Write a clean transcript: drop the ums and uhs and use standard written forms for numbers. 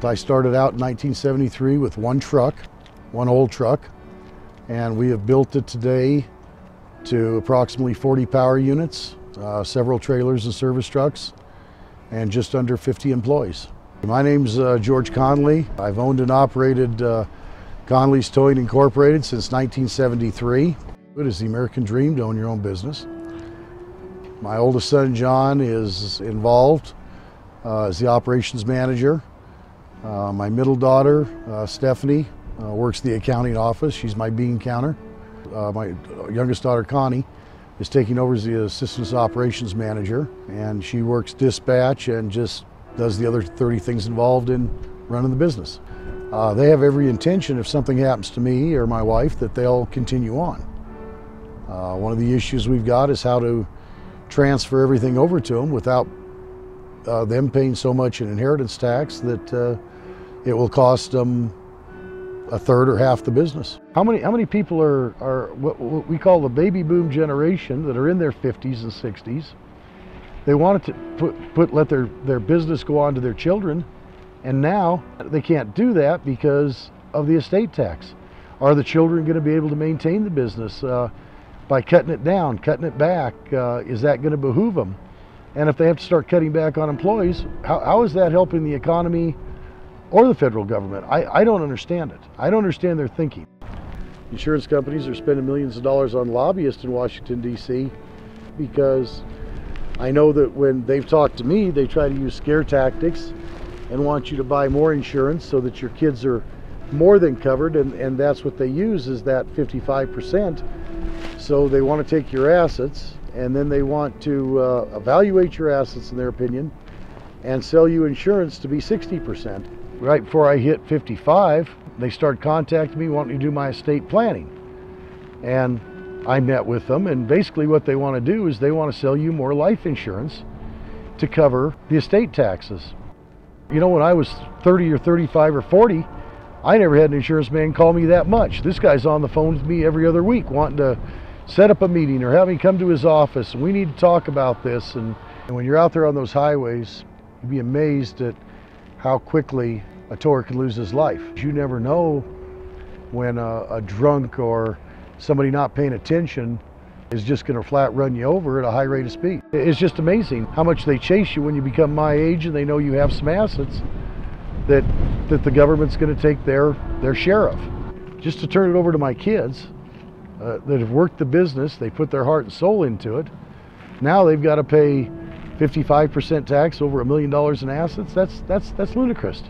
I started out in 1973 with one truck, one old truck, and we have built it today to approximately 40 power units, several trailers and service trucks, and just under 50 employees. My name's George Conley. I've owned and operated Conley's Towing Incorporated since 1973. It is the American dream to own your own business. My oldest son, John, is involved as the operations manager. My middle daughter, Stephanie, works the accounting office. She's my bean counter. My youngest daughter, Connie, is taking over as the assistant operations manager, and she works dispatch and just does the other 30 things involved in running the business. They have every intention, if something happens to me or my wife, that they'll continue on. One of the issues we've got is how to transfer everything over to them without them paying so much in inheritance tax that it will cost them a third or half the business. How many people are what we call the baby boom generation that are in their 50s and 60s? They wanted to let their business go on to their children, and now they can't do that because of the estate tax. Are the children going to be able to maintain the business by cutting it down, cutting it back? Is that going to behoove them? And if they have to start cutting back on employees, how is that helping the economy or the federal government? I don't understand it. I don't understand their thinking. Insurance companies are spending millions of dollars on lobbyists in Washington, D.C. because I know that when they've talked to me, they try to use scare tactics and want you to buy more insurance so that your kids are more than covered, and that's what they use, is that 55%. So they want to take your assets, and then they want to evaluate your assets, in their opinion, and sell you insurance to be 60%. Right before I hit 55, they start contacting me wanting to do my estate planning. And I met with them, and basically what they want to do is they want to sell you more life insurance to cover the estate taxes. You know, when I was 30 or 35 or 40, I never had an insurance man call me that much. This guy's on the phone with me every other week wanting to set up a meeting or have me come to his office, and we need to talk about this. And when you're out there on those highways, you'd be amazed at how quickly a tower can lose his life. You never know when a drunk or somebody not paying attention is just going to flat run you over at a high rate of speed. It's just amazing how much they chase you when you become my age and they know you have some assets that the government's going to take their share of. Just to turn it over to my kids that have worked the business, they put their heart and soul into it. Now they've got to pay 55% tax over $1 million in assets. That's ludicrous.